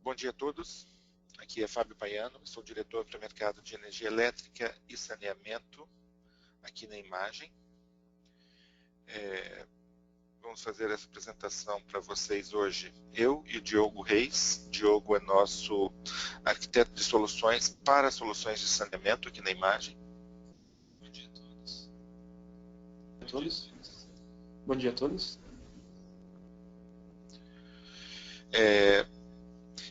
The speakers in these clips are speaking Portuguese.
Bom dia a todos, aqui é Fábio Paiano, sou diretor para o mercado de energia elétrica e saneamento aqui na Imagem. Vamos fazer essa apresentação para vocês hoje, eu e o Diogo Reis. Diogo é nosso arquiteto de soluções para soluções de saneamento aqui na Imagem. Bom dia a todos. Bom dia a todos.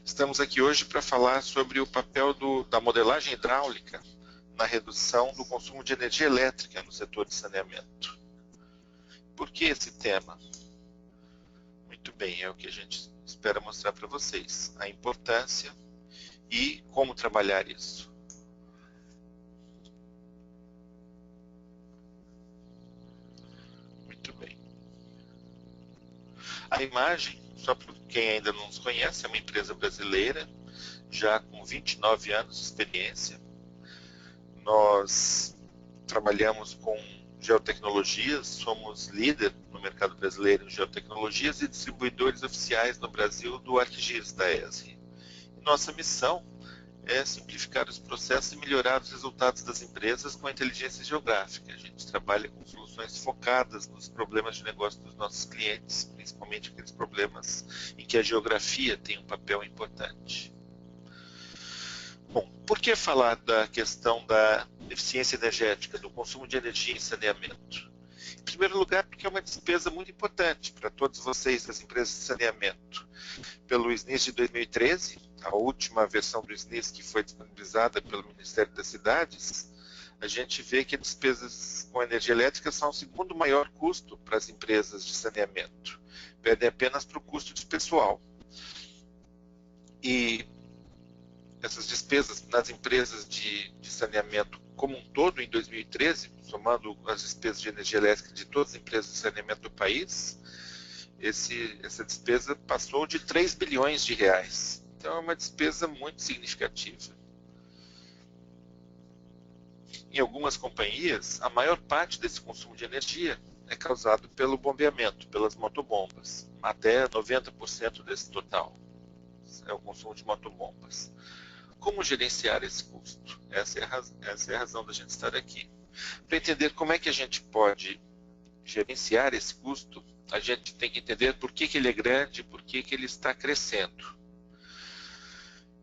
Estamos aqui hoje para falar sobre o papel da modelagem hidráulica na redução do consumo de energia elétrica no setor de saneamento. Por que esse tema? Muito bem, é o que a gente espera mostrar para vocês, a importância e como trabalhar isso. Muito bem. A Imagem, só para quem ainda não nos conhece, é uma empresa brasileira, já com 29 anos de experiência. Nós trabalhamos com geotecnologias, somos líder no mercado brasileiro em geotecnologias e distribuidores oficiais no Brasil do ArcGIS da ESRI. Nossa missão é simplificar os processos e melhorar os resultados das empresas com a inteligência geográfica. A gente trabalha com soluções focadas nos problemas de negócio dos nossos clientes, principalmente aqueles problemas em que a geografia tem um papel importante. Bom, por que falar da questão da eficiência energética, do consumo de energia em saneamento? Em primeiro lugar, porque é uma despesa muito importante para todos vocês das empresas de saneamento. Pelo SNIS de 2013, a última versão do SNIS que foi disponibilizada pelo Ministério das Cidades, a gente vê que as despesas com energia elétrica são o segundo maior custo para as empresas de saneamento. Perdem apenas para o custo de pessoal. E essas despesas nas empresas de saneamento como um todo, em 2013, somando as despesas de energia elétrica de todas as empresas de saneamento do país, essa despesa passou de 3 bilhões de reais. Então é uma despesa muito significativa. Em algumas companhias, a maior parte desse consumo de energia é causado pelo bombeamento, pelas motobombas. Até 90% desse total é o consumo de motobombas. Como gerenciar esse custo? Essa é a razão da gente estar aqui. Para entender como é que a gente pode gerenciar esse custo, a gente tem que entender por que ele é grande, por que ele está crescendo.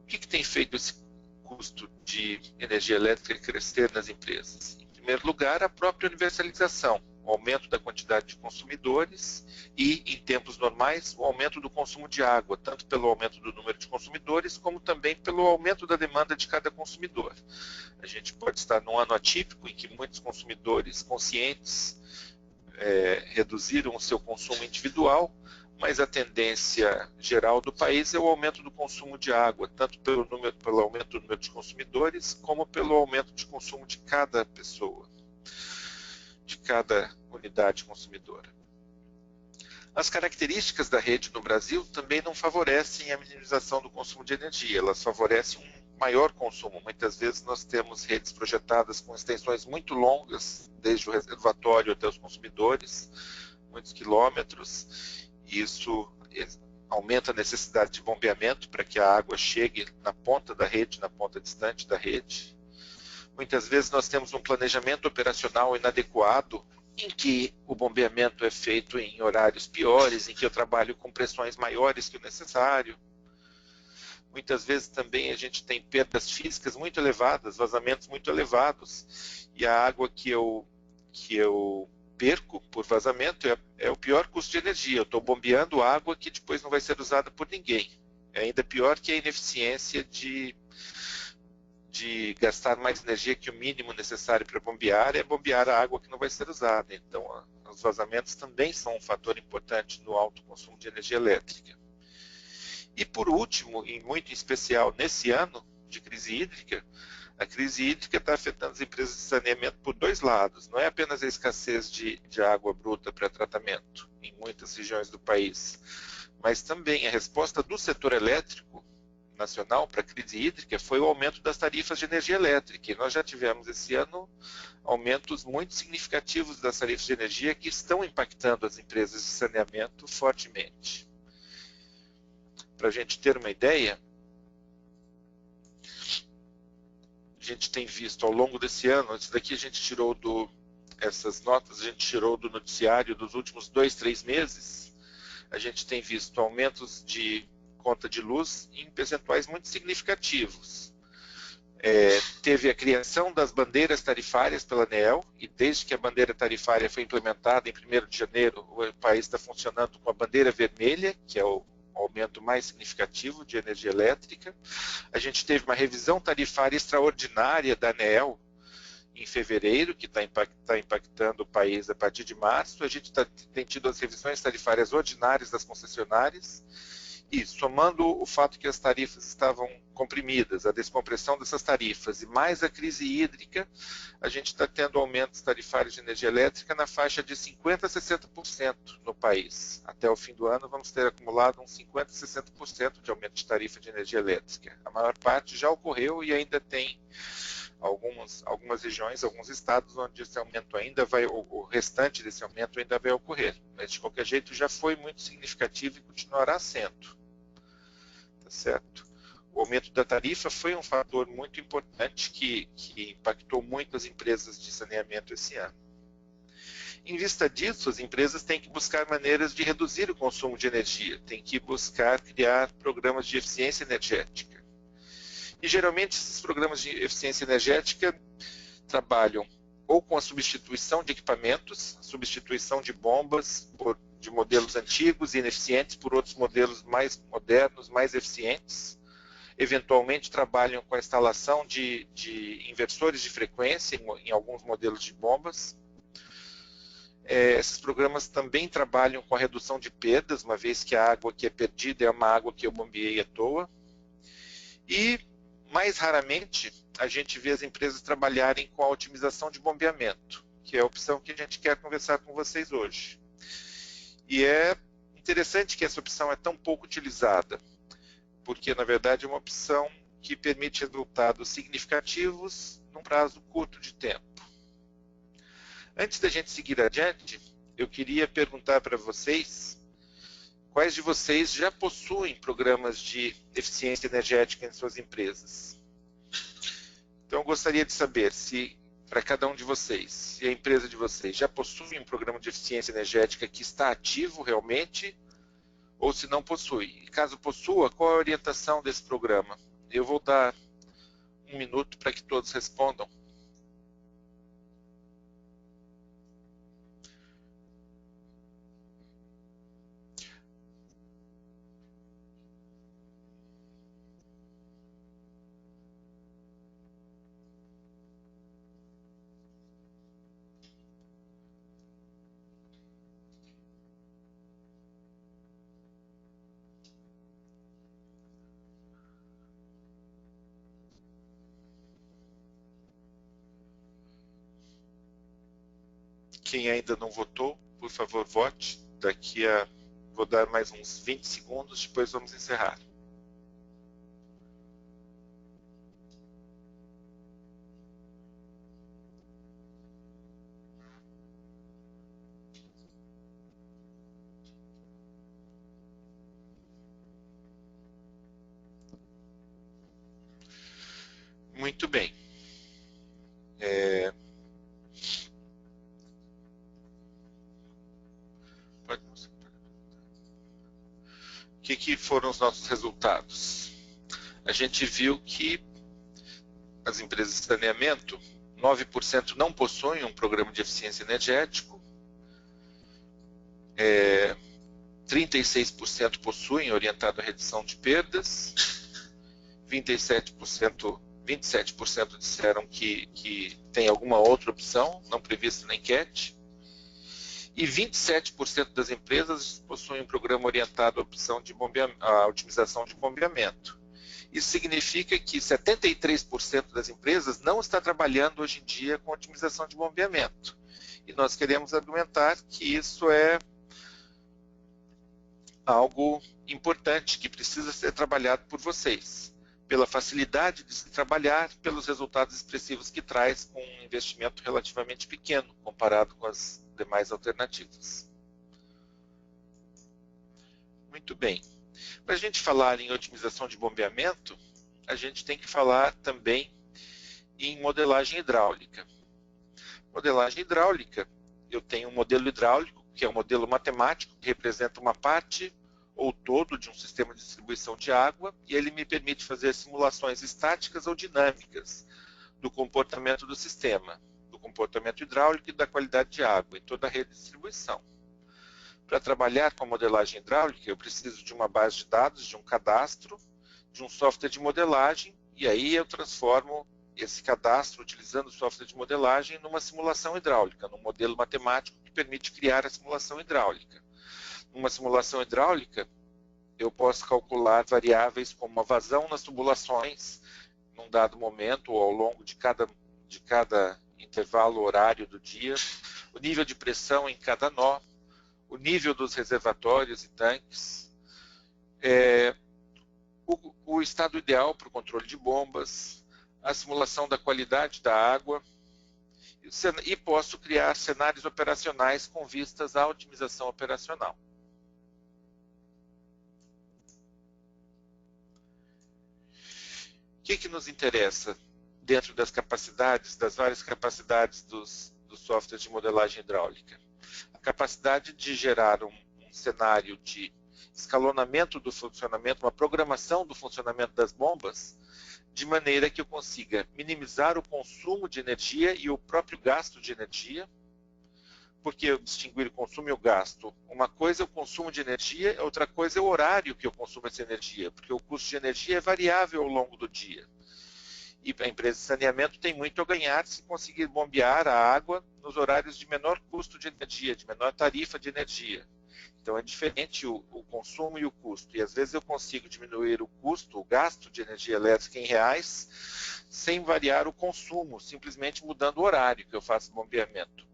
O que tem feito esse custo de energia elétrica crescer nas empresas? Em primeiro lugar, a própria universalização, o aumento da quantidade de consumidores e, em tempos normais, o aumento do consumo de água, tanto pelo aumento do número de consumidores, como também pelo aumento da demanda de cada consumidor. A gente pode estar num ano atípico em que muitos consumidores conscientes reduziram o seu consumo individual, mas a tendência geral do país é o aumento do consumo de água, tanto pelo aumento do número de consumidores, como pelo aumento de consumo de cada pessoa, de cada unidade consumidora. As características da rede no Brasil também não favorecem a minimização do consumo de energia, elas favorecem um maior consumo. Muitas vezes nós temos redes projetadas com extensões muito longas, desde o reservatório até os consumidores, muitos quilômetros, e isso aumenta a necessidade de bombeamento para que a água chegue na ponta da rede, na ponta distante da rede. Muitas vezes nós temos um planejamento operacional inadequado, em que o bombeamento é feito em horários piores, em que eu trabalho com pressões maiores que o necessário. Muitas vezes também a gente tem perdas físicas muito elevadas, vazamentos muito elevados, e a água que eu perco por vazamento é o pior custo de energia. Eu estou bombeando água que depois não vai ser usada por ninguém. É ainda pior que a ineficiência de gastar mais energia que o mínimo necessário para bombear, é bombear a água que não vai ser usada. Então, os vazamentos também são um fator importante no alto consumo de energia elétrica. E por último, e muito em especial nesse ano de crise hídrica, a crise hídrica está afetando as empresas de saneamento por dois lados. Não é apenas a escassez de água bruta para tratamento em muitas regiões do país, mas também a resposta do setor elétrico nacional para a crise hídrica foi o aumento das tarifas de energia elétrica. E nós já tivemos esse ano aumentos muito significativos das tarifas de energia que estão impactando as empresas de saneamento fortemente. Para a gente ter uma ideia, gente tem visto ao longo desse ano, isso daqui a gente tirou essas notas a gente tirou do noticiário dos últimos 2, 3 meses, a gente tem visto aumentos de conta de luz em percentuais muito significativos. Teve a criação das bandeiras tarifárias pela ANEEL, e desde que a bandeira tarifária foi implementada em 1º de janeiro, o país está funcionando com a bandeira vermelha, que é o aumento mais significativo de energia elétrica. A gente teve uma revisão tarifária extraordinária da ANEEL em fevereiro, que está impactando o país a partir de março. A gente tem tido as revisões tarifárias ordinárias das concessionárias, e somando o fato que as tarifas estavam comprimidas, a descompressão dessas tarifas e mais a crise hídrica, a gente está tendo aumentos tarifários de energia elétrica na faixa de 50% a 60% no país. Até o fim do ano vamos ter acumulado uns 50% a 60% de aumento de tarifa de energia elétrica. A maior parte já ocorreu e ainda tem algumas regiões, alguns estados onde esse aumento ainda vai, o restante desse aumento ainda vai ocorrer. Mas de qualquer jeito já foi muito significativo e continuará sendo. Tá certo? O aumento da tarifa foi um fator muito importante que impactou muito as empresas de saneamento esse ano. Em vista disso, as empresas têm que buscar maneiras de reduzir o consumo de energia, têm que buscar criar programas de eficiência energética. E geralmente esses programas de eficiência energética trabalham ou com a substituição de equipamentos, substituição de bombas de modelos antigos e ineficientes por outros modelos mais modernos, mais eficientes. Eventualmente trabalham com a instalação de inversores de frequência em alguns modelos de bombas. Esses programas também trabalham com a redução de perdas, uma vez que a água que é perdida é uma água que eu bombeei à toa. E mais raramente, a gente vê as empresas trabalharem com a otimização de bombeamento, que é a opção que a gente quer conversar com vocês hoje. E é interessante que essa opção é tão pouco utilizada, porque, na verdade, é uma opção que permite resultados significativos num prazo curto de tempo. Antes da gente seguir adiante, eu queria perguntar para vocês quais de vocês já possuem programas de eficiência energética em suas empresas? Então, eu gostaria de saber se, para cada um de vocês, se a empresa de vocês já possui um programa de eficiência energética que está ativo realmente, ou se não possui. E caso possua, qual é a orientação desse programa? Eu vou dar 1 minuto para que todos respondam. Quem ainda não votou, por favor, vote. Vou dar mais uns 20 segundos, depois vamos encerrar. Muito bem. O que foram os nossos resultados? A gente viu que as empresas de saneamento, 9% não possuem um programa de eficiência energético, 36% possuem orientado à redução de perdas, 27% disseram que tem alguma outra opção não prevista na enquete, e 27% das empresas possuem um programa orientado à opção de à otimização de bombeamento. Isso significa que 73% das empresas não está trabalhando hoje em dia com otimização de bombeamento. E nós queremos argumentar que isso é algo importante, que precisa ser trabalhado por vocês, pela facilidade de se trabalhar, pelos resultados expressivos que traz com um investimento relativamente pequeno, comparado com as demais alternativas. Muito bem. Para a gente falar em otimização de bombeamento, a gente tem que falar também em modelagem hidráulica. Modelagem hidráulica, eu tenho um modelo hidráulico, que é um modelo matemático, que representa uma parte ou todo de um sistema de distribuição de água, e ele me permite fazer simulações estáticas ou dinâmicas do comportamento do sistema, do comportamento hidráulico e da qualidade de água em toda a rede de distribuição. Para trabalhar com a modelagem hidráulica, eu preciso de uma base de dados, de um cadastro, de um software de modelagem, e aí eu transformo esse cadastro, utilizando o software de modelagem, numa simulação hidráulica, num modelo matemático que permite criar a simulação hidráulica. Numa simulação hidráulica, eu posso calcular variáveis como a vazão nas tubulações, num dado momento ou ao longo de cada intervalo horário do dia, o nível de pressão em cada nó, o nível dos reservatórios e tanques, o estado ideal para o controle de bombas, a simulação da qualidade da água, e posso criar cenários operacionais com vistas à otimização operacional. O que nos interessa dentro das capacidades, das várias capacidades dos softwares de modelagem hidráulica? A capacidade de gerar um cenário de escalonamento do funcionamento, uma programação do funcionamento das bombas, de maneira que eu consiga minimizar o consumo de energia e o próprio gasto de energia. Porque eu distinguir o consumo e o gasto? Uma coisa é o consumo de energia, outra coisa é o horário que eu consumo essa energia, porque o custo de energia é variável ao longo do dia. E a empresa de saneamento tem muito a ganhar se conseguir bombear a água nos horários de menor custo de energia, de menor tarifa de energia. Então é diferente o consumo e o custo. E às vezes eu consigo diminuir o custo, o gasto de energia elétrica em reais, sem variar o consumo, simplesmente mudando o horário que eu faço bombeamento.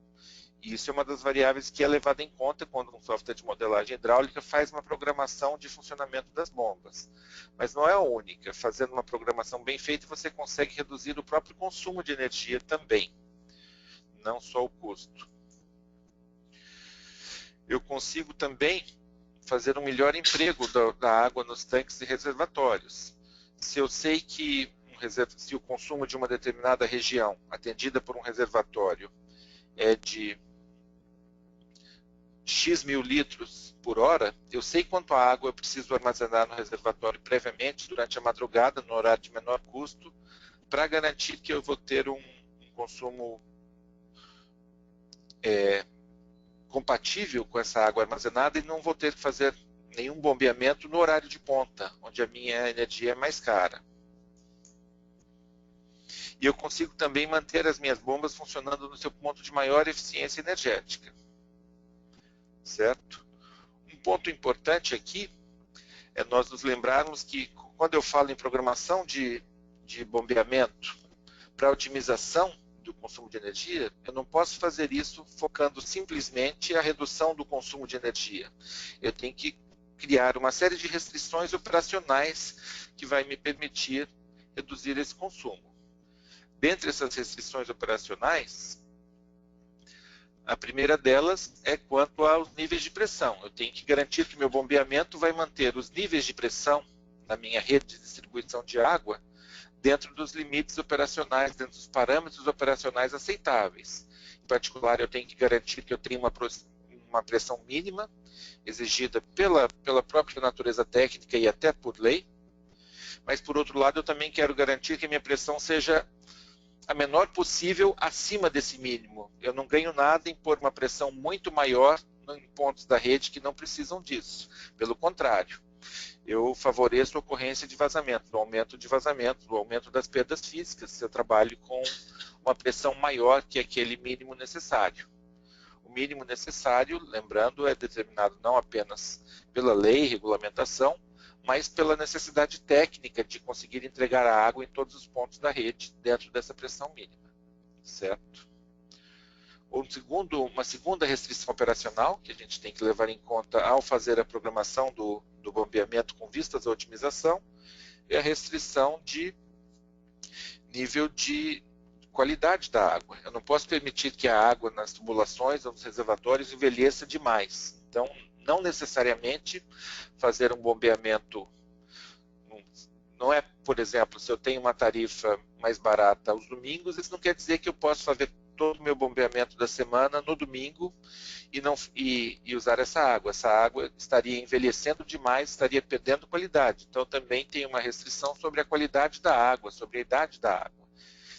E isso é uma das variáveis que é levada em conta quando um software de modelagem hidráulica faz uma programação de funcionamento das bombas. Mas não é a única. Fazendo uma programação bem feita, você consegue reduzir o próprio consumo de energia também, não só o custo. Eu consigo também fazer um melhor emprego da água nos tanques e reservatórios. Se eu sei que se o consumo de uma determinada região, atendida por um reservatório, é de X mil litros por hora, eu sei quanto água eu preciso armazenar no reservatório previamente, durante a madrugada, no horário de menor custo, para garantir que eu vou ter um consumo compatível com essa água armazenada e não vou ter que fazer nenhum bombeamento no horário de ponta, onde a minha energia é mais cara. E eu consigo também manter as minhas bombas funcionando no seu ponto de maior eficiência energética. Certo? Um ponto importante aqui é nós nos lembrarmos que quando eu falo em programação de bombeamento para otimização do consumo de energia, eu não posso fazer isso focando simplesmente a redução do consumo de energia. Eu tenho que criar uma série de restrições operacionais que vai me permitir reduzir esse consumo. Dentre essas restrições operacionais, a primeira delas é quanto aos níveis de pressão. Eu tenho que garantir que meu bombeamento vai manter os níveis de pressão na minha rede de distribuição de água dentro dos limites operacionais, dentro dos parâmetros operacionais aceitáveis. Em particular, eu tenho que garantir que eu tenho uma pressão mínima, exigida pela própria natureza técnica e até por lei, mas, por outro lado, eu também quero garantir que a minha pressão seja a menor possível acima desse mínimo. Eu não ganho nada em pôr uma pressão muito maior em pontos da rede que não precisam disso. Pelo contrário, eu favoreço a ocorrência de vazamento, do aumento de vazamento, do aumento das perdas físicas, se eu trabalho com uma pressão maior que aquele mínimo necessário. O mínimo necessário, lembrando, é determinado não apenas pela lei e regulamentação, mas pela necessidade técnica de conseguir entregar a água em todos os pontos da rede dentro dessa pressão mínima, certo? Uma segunda restrição operacional que a gente tem que levar em conta ao fazer a programação do bombeamento com vistas à otimização é a restrição de nível de qualidade da água. Eu não posso permitir que a água nas tubulações ou nos reservatórios envelheça demais. Então, não necessariamente fazer um bombeamento Não é, por exemplo, se eu tenho uma tarifa mais barata aos domingos, isso não quer dizer que eu posso fazer todo o meu bombeamento da semana no domingo e usar essa água. Essa água estaria envelhecendo demais, estaria perdendo qualidade. Então, também tem uma restrição sobre a qualidade da água, sobre a idade da água.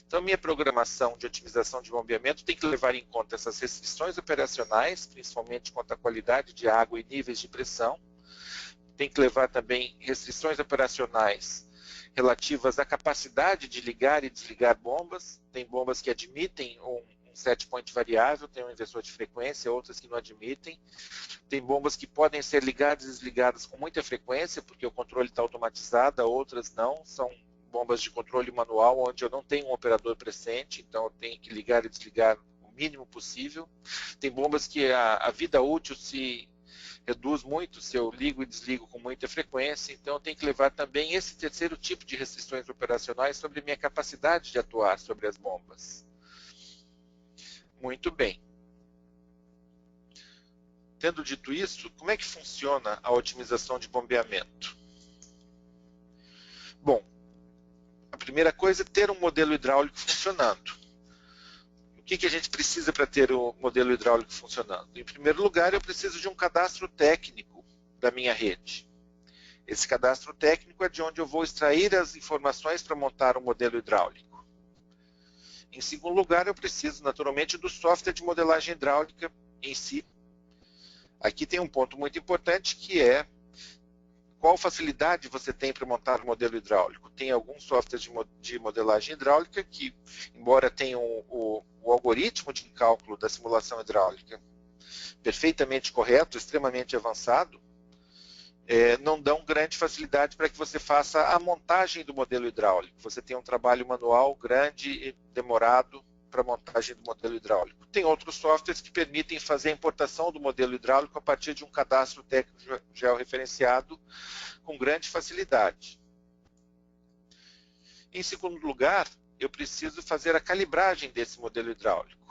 Então, minha programação de otimização de bombeamento tem que levar em conta essas restrições operacionais, principalmente quanto à qualidade de água e níveis de pressão. Tem que levar também restrições operacionais relativas à capacidade de ligar e desligar bombas. Tem bombas que admitem um set point variável, tem um inversor de frequência, outras que não admitem. Tem bombas que podem ser ligadas e desligadas com muita frequência, porque o controle está automatizado, outras não, são bombas de controle manual, onde eu não tenho um operador presente, então eu tenho que ligar e desligar o mínimo possível. Tem bombas que a vida útil se reduz muito se eu ligo e desligo com muita frequência, então eu tenho que levar também esse terceiro tipo de restrições operacionais sobre minha capacidade de atuar sobre as bombas. Muito bem. Tendo dito isso, como é que funciona a otimização de bombeamento? Bom, a primeira coisa é ter um modelo hidráulico funcionando. O que a gente precisa para ter o modelo hidráulico funcionando? Em primeiro lugar, eu preciso de um cadastro técnico da minha rede. Esse cadastro técnico é de onde eu vou extrair as informações para montar o modelo hidráulico. Em segundo lugar, eu preciso, naturalmente, do software de modelagem hidráulica em si. Aqui tem um ponto muito importante, que é qual facilidade você tem para montar o modelo hidráulico. Tem alguns softwares de modelagem hidráulica que, embora tenham o algoritmo de cálculo da simulação hidráulica perfeitamente correto, extremamente avançado, não dão grande facilidade para que você faça a montagem do modelo hidráulico. Você tem um trabalho manual grande e demorado para a montagem do modelo hidráulico. Tem outros softwares que permitem fazer a importação do modelo hidráulico a partir de um cadastro técnico georreferenciado com grande facilidade. Em segundo lugar, eu preciso fazer a calibragem desse modelo hidráulico.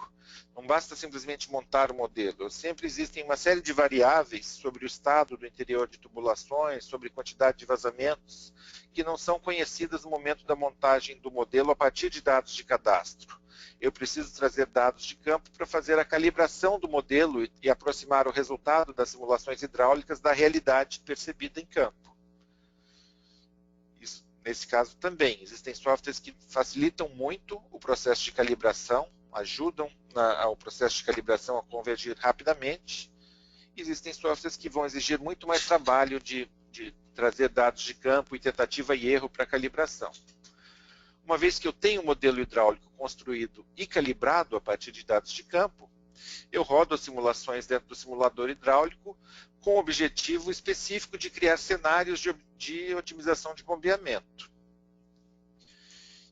Não basta simplesmente montar o modelo. Sempre existem uma série de variáveis sobre o estado do interior de tubulações, sobre a quantidade de vazamentos, que não são conhecidas no momento da montagem do modelo a partir de dados de cadastro. Eu preciso trazer dados de campo para fazer a calibração do modelo e aproximar o resultado das simulações hidráulicas da realidade percebida em campo. Isso, nesse caso também, existem softwares que facilitam muito o processo de calibração, ajudam ao processo de calibração a convergir rapidamente. Existem softwares que vão exigir muito mais trabalho de trazer dados de campo e tentativa e erro para a calibração. Uma vez que eu tenho um modelo hidráulico construído e calibrado a partir de dados de campo, eu rodo as simulações dentro do simulador hidráulico com o objetivo específico de criar cenários de otimização de bombeamento.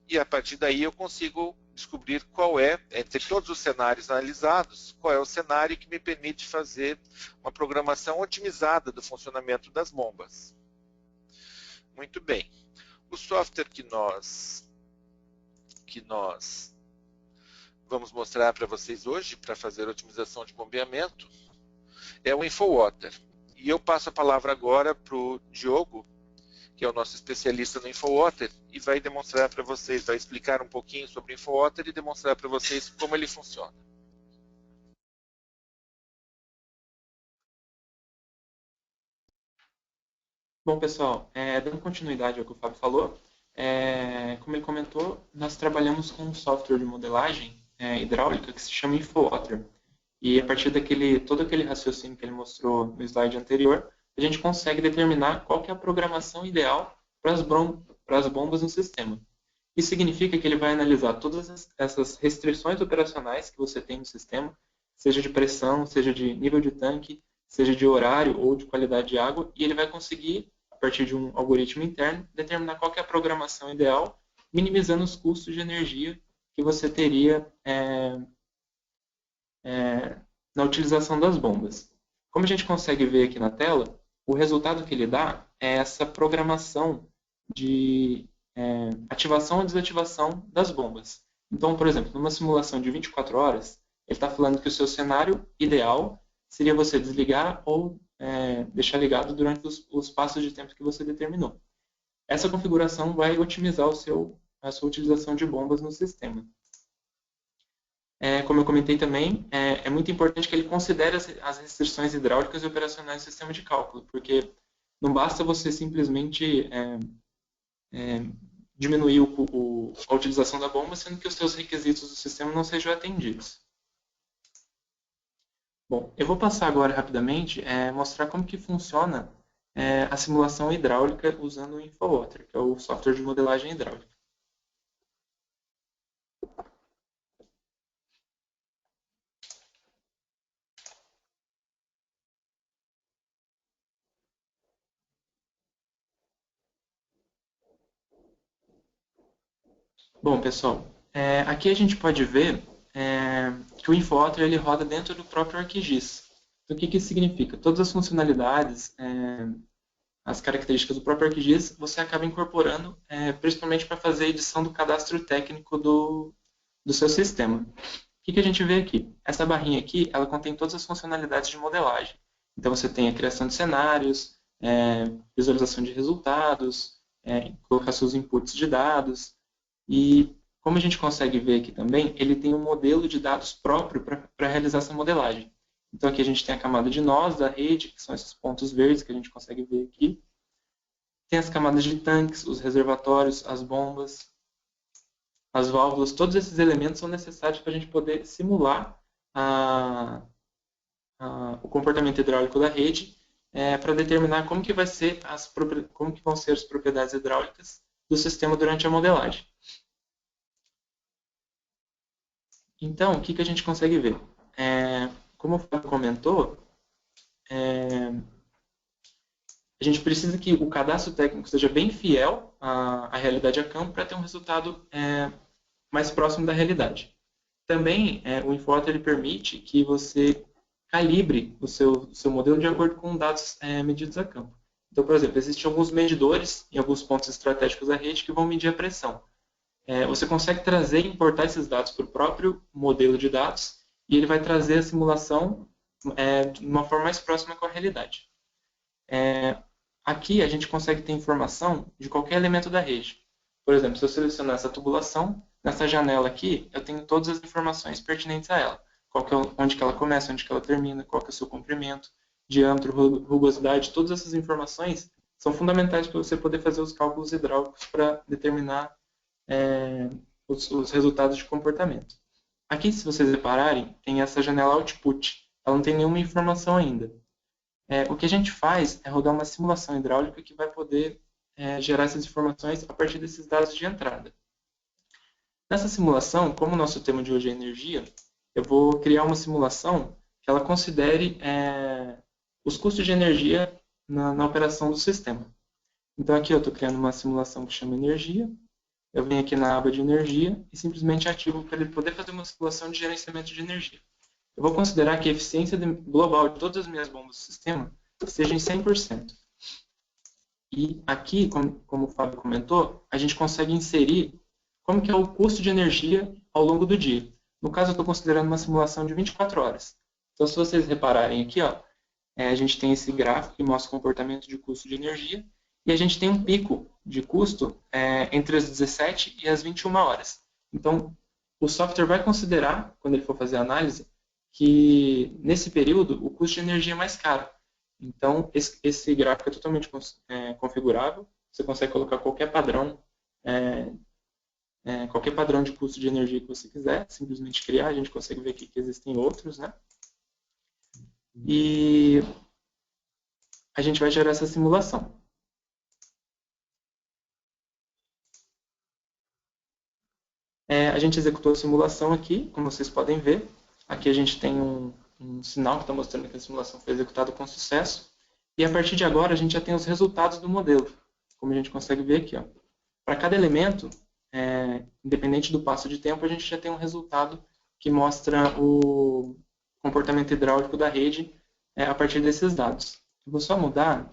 E a partir daí eu consigo descobrir qual é, entre todos os cenários analisados, qual é o cenário que me permite fazer uma programação otimizada do funcionamento das bombas. Muito bem. O software que nós vamos mostrar para vocês hoje, para fazer a otimização de bombeamento, é o InfoWater. E eu passo a palavra agora para o Diogo, que é o nosso especialista no InfoWater, e vai demonstrar para vocês, vai explicar um pouquinho sobre o InfoWater e demonstrar para vocês como ele funciona. Bom, pessoal, dando continuidade ao que o Fábio falou, como ele comentou, nós trabalhamos com um software de modelagem hidráulica que se chama InfoWater. E a partir todo aquele raciocínio que ele mostrou no slide anterior, a gente consegue determinar qual que é a programação ideal para as bombas no sistema. Isso significa que ele vai analisar todas essas restrições operacionais que você tem no sistema, seja de pressão, seja de nível de tanque, seja de horário ou de qualidade de água, e ele vai conseguir, a partir de um algoritmo interno, determinar qual que é a programação ideal, minimizando os custos de energia que você teria na utilização das bombas. Como a gente consegue ver aqui na tela, o resultado que ele dá é essa programação de ativação ou desativação das bombas. Então, por exemplo, numa simulação de 24 horas, ele está falando que o seu cenário ideal seria você desligar ou deixar ligado durante os passos de tempo que você determinou. Essa configuração vai otimizar a sua utilização de bombas no sistema. Como eu comentei também, é muito importante que ele considere as restrições hidráulicas e operacionais do sistema de cálculo, porque não basta você simplesmente diminuir a utilização da bomba, sendo que os seus requisitos do sistema não sejam atendidos. Bom, eu vou passar agora rapidamente mostrar como que funciona a simulação hidráulica usando o InfoWater, que é o software de modelagem hidráulica. Bom, pessoal, aqui a gente pode ver que o InfoWater ele roda dentro do próprio ArcGIS. Então, o que isso significa? Todas as funcionalidades, as características do próprio ArcGIS, você acaba incorporando, principalmente para fazer a edição do cadastro técnico do seu sistema. O que a gente vê aqui? Essa barrinha aqui, ela contém todas as funcionalidades de modelagem. Então, você tem a criação de cenários, visualização de resultados, colocar seus inputs de dados. E, como a gente consegue ver aqui também, ele tem um modelo de dados próprio para realizar essa modelagem. Então, aqui a gente tem a camada de nós da rede, que são esses pontos verdes que a gente consegue ver aqui. Tem as camadas de tanques, os reservatórios, as bombas, as válvulas. Todos esses elementos são necessários para a gente poder simular o comportamento hidráulico da rede para determinar como que vão ser as propriedades hidráulicas do sistema durante a modelagem. Então, o que a gente consegue ver? Como o Fábio comentou, a gente precisa que o cadastro técnico seja bem fiel à realidade a campo para ter um resultado mais próximo da realidade. Também, o InfoWater ele permite que você calibre o seu modelo de acordo com dados medidos a campo. Então, por exemplo, existem alguns medidores em alguns pontos estratégicos da rede que vão medir a pressão. Você consegue trazer e importar esses dados para o próprio modelo de dados e ele vai trazer a simulação de uma forma mais próxima com a realidade. Aqui a gente consegue ter informação de qualquer elemento da rede. Por exemplo, se eu selecionar essa tubulação, nessa janela aqui eu tenho todas as informações pertinentes a ela. Onde que ela começa, onde que ela termina, qual que é o seu comprimento, diâmetro, rugosidade, todas essas informações são fundamentais para você poder fazer os cálculos hidráulicos para determinar os resultados de comportamento. Aqui, se vocês repararem, tem essa janela Output. Ela não tem nenhuma informação ainda. O que a gente faz é rodar uma simulação hidráulica que vai poder gerar essas informações a partir desses dados de entrada. Nessa simulação, como o nosso tema de hoje é energia, eu vou criar uma simulação que ela considere os custos de energia na operação do sistema. Então, aqui eu estou criando uma simulação que chama energia. Eu venho aqui na aba de energia e simplesmente ativo para ele poder fazer uma simulação de gerenciamento de energia. Eu vou considerar que a eficiência global de todas as minhas bombas do sistema seja em 100%. E aqui, como o Fábio comentou, a gente consegue inserir como que é o custo de energia ao longo do dia. No caso, eu estou considerando uma simulação de 24 horas. Então, se vocês repararem aqui, a gente tem esse gráfico que mostra o comportamento de custo de energia e a gente tem um pico de custo entre as 17 e as 21 horas. Então, o software vai considerar, quando ele for fazer a análise, que nesse período o custo de energia é mais caro. Então, esse gráfico é totalmente configurável. Você consegue colocar qualquer padrão de custo de energia que você quiser, simplesmente criar. A gente consegue ver aqui que existem outros, né? E a gente vai gerar essa simulação. A gente executou a simulação aqui, como vocês podem ver. Aqui a gente tem um sinal que está mostrando que a simulação foi executada com sucesso. E a partir de agora a gente já tem os resultados do modelo, como a gente consegue ver aqui. Para cada elemento, independente do passo de tempo, a gente já tem um resultado que mostra o comportamento hidráulico da rede a partir desses dados. Eu vou só mudar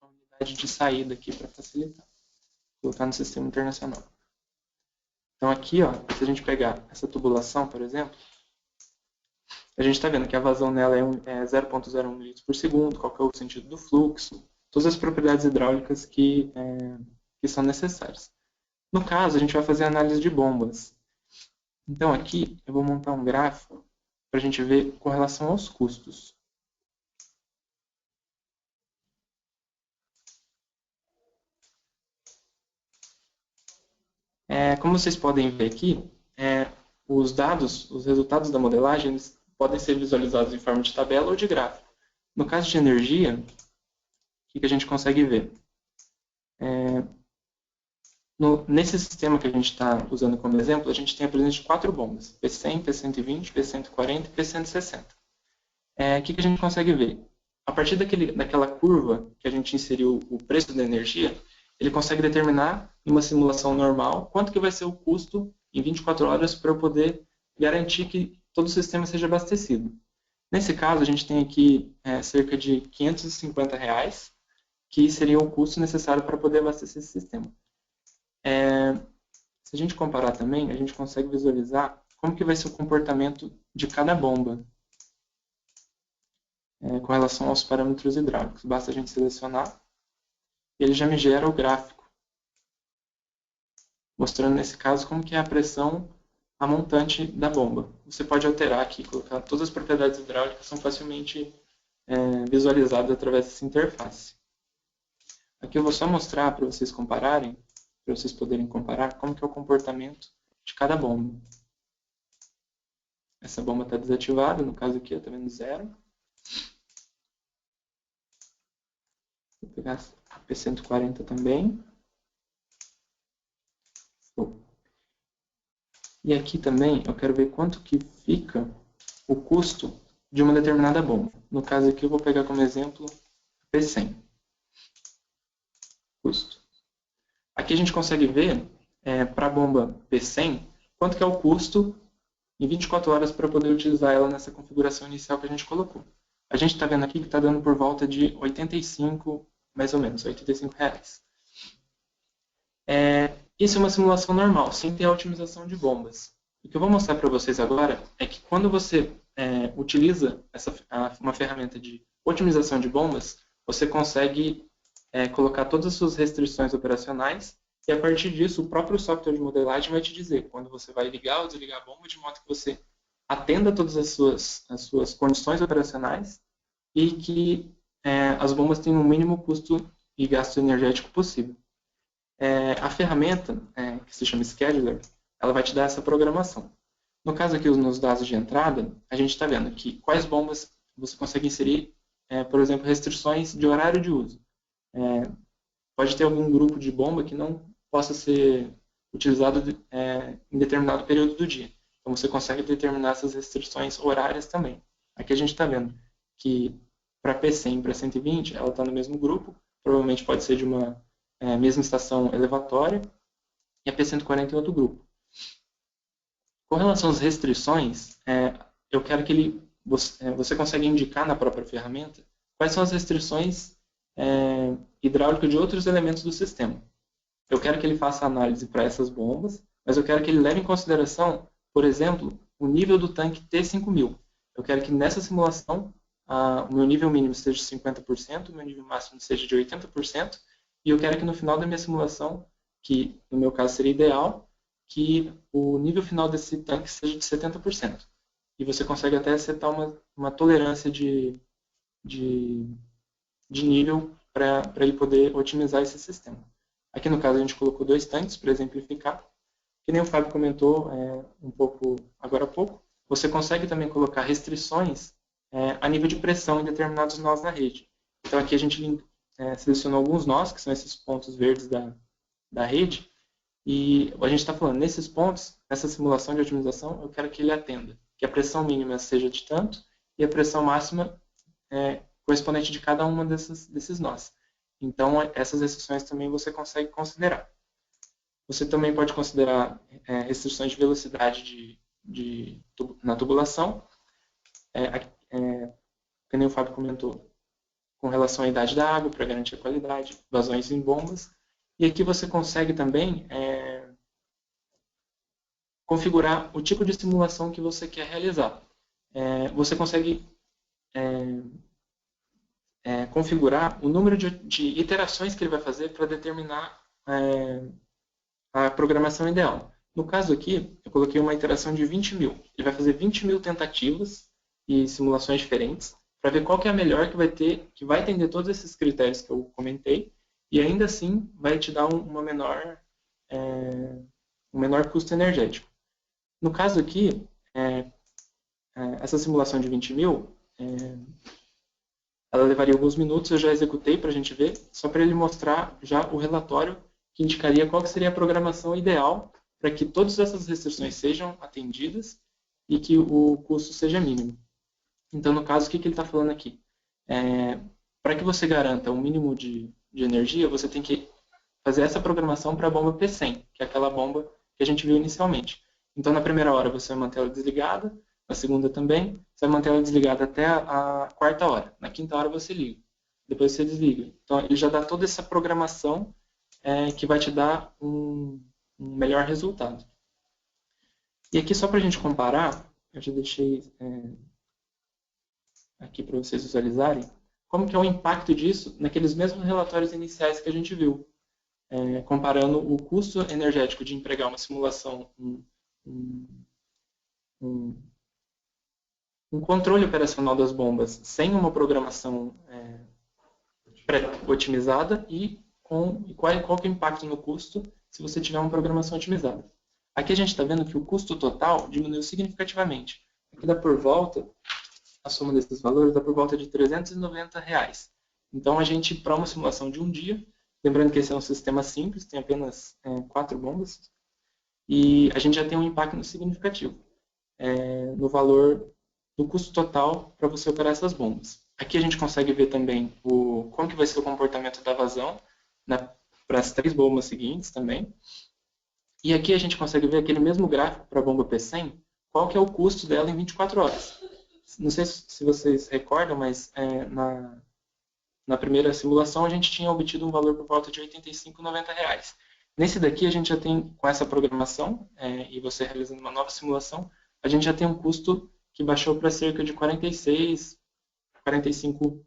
a unidade de saída aqui para facilitar. Vou colocar no sistema internacional. Então aqui, se a gente pegar essa tubulação, por exemplo, a gente está vendo que a vazão nela é 0,01 litros por segundo, qual que é o sentido do fluxo, todas as propriedades hidráulicas que são necessárias. No caso, a gente vai fazer análise de bombas. Então, aqui eu vou montar um gráfico para a gente ver com relação aos custos. Como vocês podem ver aqui, os resultados da modelagem, eles podem ser visualizados em forma de tabela ou de gráfico. No caso de energia, o que a gente consegue ver? Nesse sistema que a gente está usando como exemplo, a gente tem a presença de 4 bombas, P100, P120, P140 e P160. O que a gente consegue ver? A partir daquela curva que a gente inseriu o preço da energia, ele consegue determinar em uma simulação normal quanto que vai ser o custo em 24 horas para eu poder garantir que todo o sistema seja abastecido. Nesse caso, a gente tem aqui cerca de R$ 550, que seria o custo necessário para poder abastecer esse sistema. Se a gente comparar também, a gente consegue visualizar como que vai ser o comportamento de cada bomba com relação aos parâmetros hidráulicos. Basta a gente selecionar e ele já me gera o gráfico, mostrando nesse caso como que é a pressão a montante da bomba. Você pode alterar aqui, colocar todas as propriedades hidráulicas, são facilmente visualizadas através dessa interface. Aqui eu vou só mostrar para vocês compararem, para vocês poderem comparar como que é o comportamento de cada bomba. Essa bomba está desativada, no caso aqui está vendo 0. Vou pegar a P140 também. E aqui também eu quero ver quanto que fica o custo de uma determinada bomba. No caso aqui eu vou pegar como exemplo a P100. Custo. Aqui a gente consegue ver, para a bomba P100, quanto que é o custo em 24 horas para poder utilizar ela nessa configuração inicial que a gente colocou. A gente está vendo aqui que está dando por volta de 85, mais ou menos, R$85. Isso é uma simulação normal, sem ter a otimização de bombas. O que eu vou mostrar para vocês agora é que quando você utiliza uma ferramenta de otimização de bombas, você consegue colocar todas as suas restrições operacionais e a partir disso o próprio software de modelagem vai te dizer quando você vai ligar ou desligar a bomba de modo que você atenda todas as suas condições operacionais e que as bombas tenham o mínimo custo e gasto energético possível. A ferramenta, que se chama Scheduler, ela vai te dar essa programação. No caso aqui, nos dados de entrada, a gente está vendo que quais bombas você consegue inserir, por exemplo, restrições de horário de uso. Pode ter algum grupo de bomba que não possa ser utilizado em determinado período do dia. Então você consegue determinar essas restrições horárias também. Aqui a gente está vendo que para P100 e para 120 ela está no mesmo grupo, provavelmente pode ser de uma mesma estação elevatória, e a P140 em outro grupo. Com relação às restrições, eu quero que você consegue indicar na própria ferramenta quais são as restrições hidráulicas de outros elementos do sistema. Eu quero que ele faça análise para essas bombas, mas eu quero que ele leve em consideração, por exemplo, o nível do tanque T5000. Eu quero que nessa simulação o meu nível mínimo seja de 50%, o meu nível máximo seja de 80%, e eu quero que no final da minha simulação, que no meu caso seria ideal, que o nível final desse tanque seja de 70%. E você consegue até setar uma tolerância de nível para ele poder otimizar esse sistema. Aqui no caso a gente colocou 2 tanques para exemplificar. Que nem o Fábio comentou um pouco agora há pouco, você consegue também colocar restrições a nível de pressão em determinados nós na rede. Então aqui a gente selecionou alguns nós, que são esses pontos verdes da rede, e a gente está falando, nesses pontos, nessa simulação de otimização, eu quero que ele atenda, que a pressão mínima seja de tanto e a pressão máxima correspondente de cada uma desses nós. Então, essas restrições também você consegue considerar. Você também pode considerar restrições de velocidade na tubulação, que nem o Fábio comentou, com relação à idade da água, para garantir a qualidade, vazões em bombas. E aqui você consegue também configurar o tipo de simulação que você quer realizar. Você consegue configurar o número de iterações que ele vai fazer para determinar a programação ideal. No caso aqui, eu coloquei uma iteração de 20.000. Ele vai fazer 20.000 tentativas e simulações diferentes para ver qual que é a melhor que vai atender todos esses critérios que eu comentei e ainda assim vai te dar um menor custo energético. No caso aqui, essa simulação de 20.000, ela levaria alguns minutos, eu já executei para a gente ver, só para ele mostrar já o relatório que indicaria qual que seria a programação ideal para que todas essas restrições sejam atendidas e que o custo seja mínimo. Então, no caso, o que ele está falando aqui? Para que você garanta um mínimo de energia, você tem que fazer essa programação para a bomba P100, que é aquela bomba que a gente viu inicialmente. Então, na primeira hora, você vai manter ela desligada, na segunda também, você vai manter ela desligada até a quarta hora. Na quinta hora, você liga. Depois você desliga. Então, ele já dá toda essa programação que vai te dar um melhor resultado. E aqui, só para a gente comparar, eu já deixei aqui para vocês visualizarem, como que é o impacto disso naqueles mesmos relatórios iniciais que a gente viu, comparando o custo energético de empregar uma simulação, um controle operacional das bombas sem uma programação pré-otimizada e qual que é o impacto no custo se você tiver uma programação otimizada. Aqui a gente está vendo que o custo total diminuiu significativamente. Aqui dá por volta, a soma desses valores dá por volta de R$390. Então a gente, para uma simulação de um dia, lembrando que esse é um sistema simples, tem apenas 4 bombas, e a gente já tem um impacto significativo no valor do custo total para você operar essas bombas. Aqui a gente consegue ver também como que vai ser o comportamento da vazão para as 3 bombas seguintes também. E aqui a gente consegue ver aquele mesmo gráfico para a bomba P100, qual que é o custo dela em 24 horas. Não sei se vocês recordam, mas na primeira simulação a gente tinha obtido um valor por volta de R$ 85,90. Nesse daqui a gente já tem, com essa programação, e você realizando uma nova simulação, a gente já tem um custo que baixou para cerca de R$ 46, R$ 45.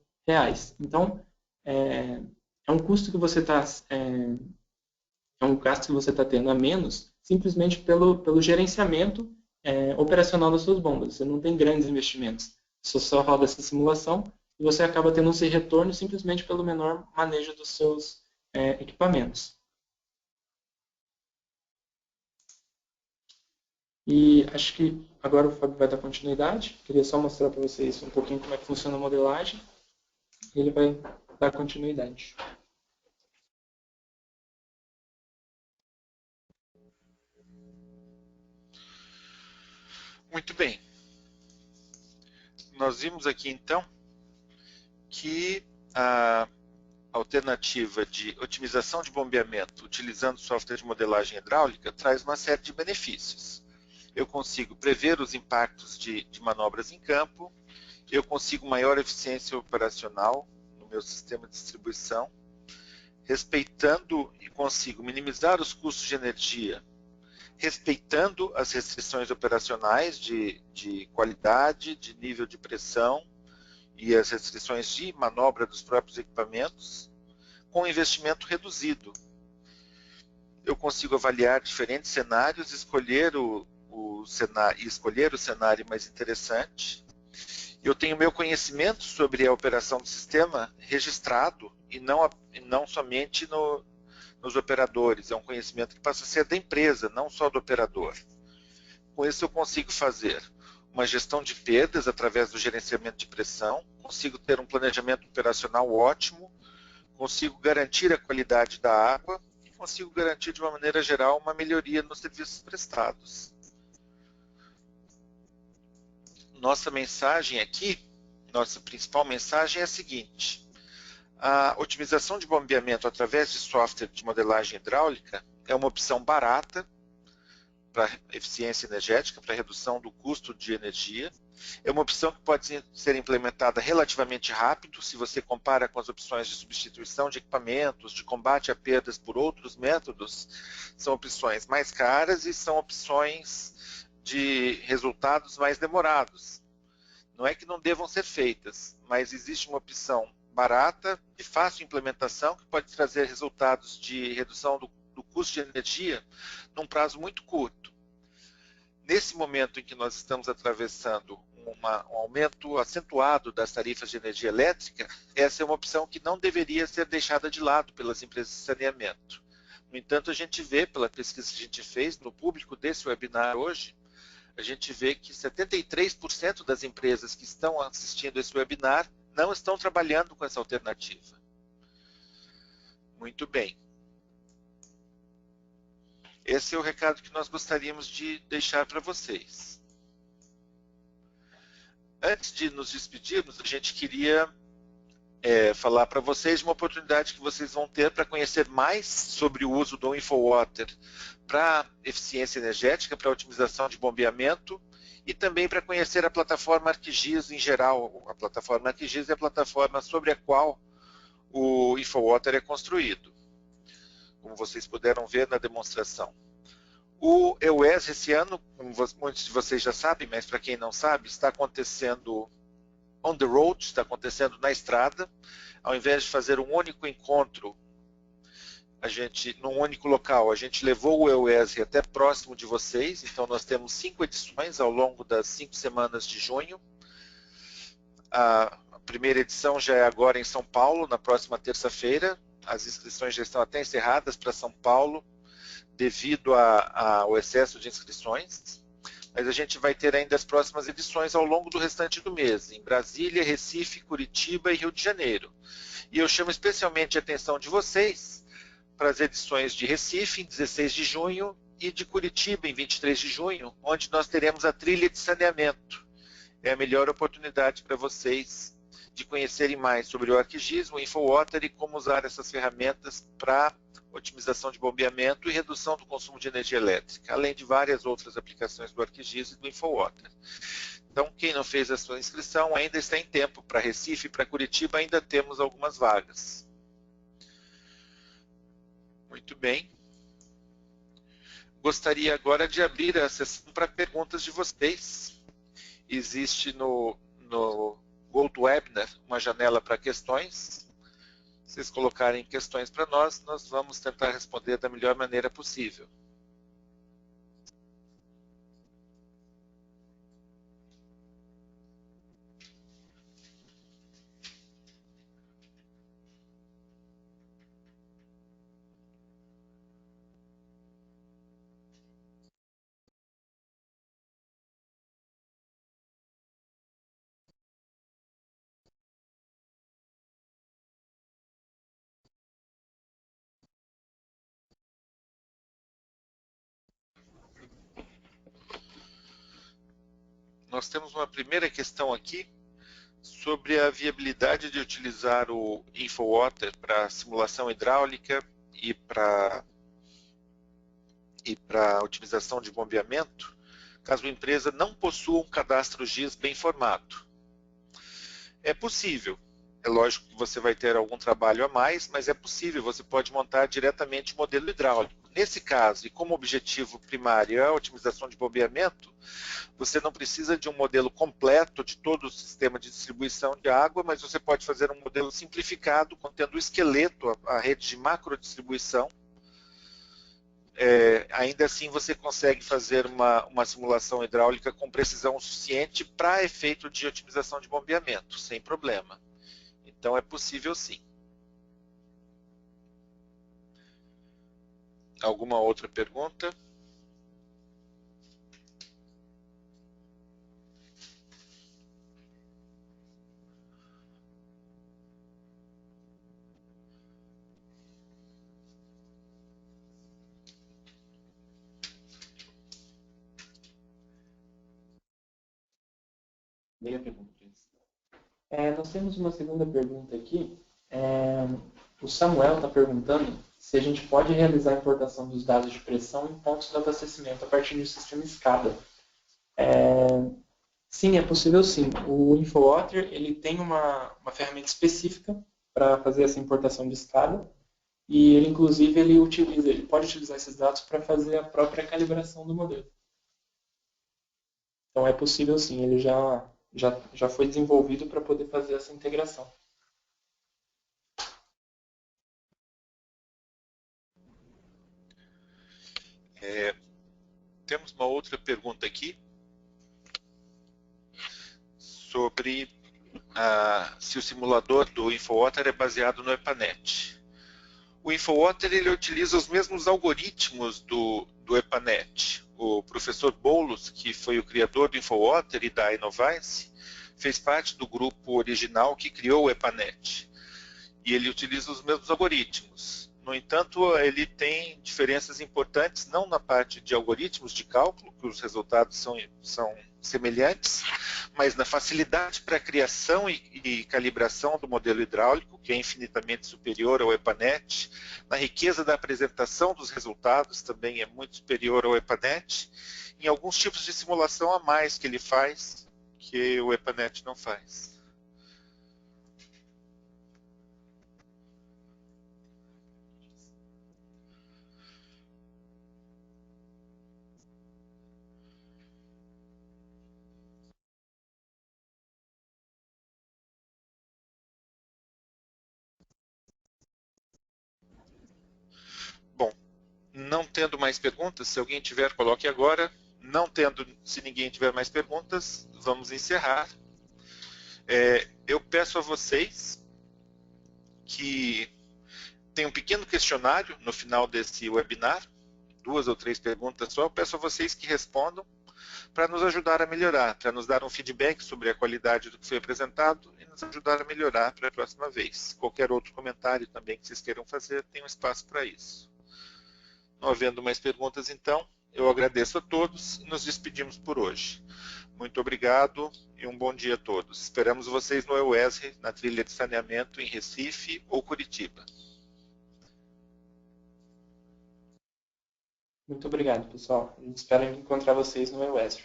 Então, é um custo que você está... é um gasto que você está tendo a menos simplesmente pelo gerenciamento operacional das suas bombas. Você não tem grandes investimentos. Você só roda essa simulação e você acaba tendo esse retorno simplesmente pelo menor manejo dos seus equipamentos. E acho que agora o Fábio vai dar continuidade. Queria só mostrar para vocês um pouquinho como é que funciona a modelagem. E ele vai dar continuidade. Muito bem. Nós vimos aqui, então, que a alternativa de otimização de bombeamento utilizando software de modelagem hidráulica traz uma série de benefícios. Eu consigo prever os impactos de manobras em campo, eu consigo maior eficiência operacional no meu sistema de distribuição, respeitando e consigo minimizar os custos de energia, respeitando as restrições operacionais de qualidade, de nível de pressão e as restrições de manobra dos próprios equipamentos, com investimento reduzido. Eu consigo avaliar diferentes cenários, escolher o cenário mais interessante. Eu tenho meu conhecimento sobre a operação do sistema registrado e não somente nos operadores. É um conhecimento que passa a ser da empresa, não só do operador. Com isso eu consigo fazer uma gestão de perdas através do gerenciamento de pressão, consigo ter um planejamento operacional ótimo, consigo garantir a qualidade da água e consigo garantir de uma maneira geral uma melhoria nos serviços prestados. Nossa mensagem aqui, nossa principal mensagem é a seguinte: a otimização de bombeamento através de software de modelagem hidráulica é uma opção barata para eficiência energética, para redução do custo de energia. É uma opção que pode ser implementada relativamente rápido, se você compara com as opções de substituição de equipamentos, de combate a perdas por outros métodos. São opções mais caras e são opções de resultados mais demorados. Não é que não devam ser feitas, mas existe uma opção barata, de fácil implementação, que pode trazer resultados de redução do custo de energia num prazo muito curto. Nesse momento em que nós estamos atravessando um aumento acentuado das tarifas de energia elétrica, essa é uma opção que não deveria ser deixada de lado pelas empresas de saneamento. No entanto, a gente vê, pela pesquisa que a gente fez no público desse webinar hoje, a gente vê que 73% das empresas que estão assistindo esse webinar não estão trabalhando com essa alternativa. Muito bem. Esse é o recado que nós gostaríamos de deixar para vocês. Antes de nos despedirmos, a gente queria falar para vocês de uma oportunidade que vocês vão ter para conhecer mais sobre o uso do InfoWater para eficiência energética, para otimização de bombeamento e também para conhecer a plataforma ArcGIS em geral. A plataforma ArcGIS é a plataforma sobre a qual o InfoWater é construído, como vocês puderam ver na demonstração. O EUES esse ano, como muitos de vocês já sabem, mas para quem não sabe, está acontecendo on the road, está acontecendo na estrada. Ao invés de fazer um único encontro, num único local, a gente levou o EUES até próximo de vocês. Então nós temos 5 edições ao longo das 5 semanas de junho. A primeira edição já é agora em São Paulo, na próxima terça-feira. As inscrições já estão até encerradas para São Paulo, devido ao excesso de inscrições. Mas a gente vai ter ainda as próximas edições ao longo do restante do mês, em Brasília, Recife, Curitiba e Rio de Janeiro. E eu chamo especialmente a atenção de vocês para as edições de Recife, em 16 de junho, e de Curitiba, em 23 de junho, onde nós teremos a trilha de saneamento. É a melhor oportunidade para vocês de conhecerem mais sobre o ArcGIS, o InfoWater e como usar essas ferramentas para otimização de bombeamento e redução do consumo de energia elétrica, além de várias outras aplicações do ArcGIS e do InfoWater. Então, quem não fez a sua inscrição ainda está em tempo. Para Recife e para Curitiba ainda temos algumas vagas. Muito bem. Gostaria agora de abrir a sessão para perguntas de vocês. Existe no GoToWebinar uma janela para questões. Se vocês colocarem questões para nós vamos tentar responder da melhor maneira possível. Nós temos uma primeira questão aqui sobre a viabilidade de utilizar o InfoWater para simulação hidráulica e para otimização de bombeamento, caso a empresa não possua um cadastro GIS bem formado. É possível. É lógico que você vai ter algum trabalho a mais, mas é possível, você pode montar diretamente o modelo hidráulico. Nesse caso, e como objetivo primário é a otimização de bombeamento, você não precisa de um modelo completo de todo o sistema de distribuição de água, mas você pode fazer um modelo simplificado, contendo o esqueleto, a rede de macrodistribuição. Ainda assim, você consegue fazer uma simulação hidráulica com precisão suficiente para efeito de otimização de bombeamento, sem problema. Então, é possível sim. Alguma outra pergunta? Meia pergunta. Nós temos uma segunda pergunta aqui. O Samuel está perguntando se a gente pode realizar a importação dos dados de pressão em pontos de abastecimento a partir do sistema SCADA. Sim, é possível sim. O InfoWater ele tem uma ferramenta específica para fazer essa importação de SCADA e ele, inclusive, ele pode utilizar esses dados para fazer a própria calibração do modelo. Então é possível sim, ele já foi desenvolvido para poder fazer essa integração. Temos uma outra pergunta aqui sobre se o simulador do InfoWater é baseado no EPANET. O InfoWater ele utiliza os mesmos algoritmos do EPANET. O professor Boulos, que foi o criador do InfoWater e da Innovice, fez parte do grupo original que criou o EPANET. E ele utiliza os mesmos algoritmos. No entanto, ele tem diferenças importantes, não na parte de algoritmos de cálculo, que os resultados são semelhantes, mas na facilidade para a criação e calibração do modelo hidráulico, que é infinitamente superior ao EPANET, na riqueza da apresentação dos resultados, também é muito superior ao EPANET, em alguns tipos de simulação a mais que ele faz, que o EPANET não faz. Bom, não tendo mais perguntas, se alguém tiver, coloque agora. Não tendo, se ninguém tiver mais perguntas, vamos encerrar. Eu peço a vocês que tenham um pequeno questionário no final desse webinar, 2 ou 3 perguntas só. Eu peço a vocês que respondam para nos ajudar a melhorar, para nos dar um feedback sobre a qualidade do que foi apresentado e nos ajudar a melhorar para a próxima vez. Qualquer outro comentário também que vocês queiram fazer, tem um espaço para isso. Não havendo mais perguntas, então, eu agradeço a todos e nos despedimos por hoje. Muito obrigado e um bom dia a todos. Esperamos vocês no EUESR, na trilha de saneamento em Recife ou Curitiba. Muito obrigado, pessoal. A gente espera encontrar vocês no EUESR.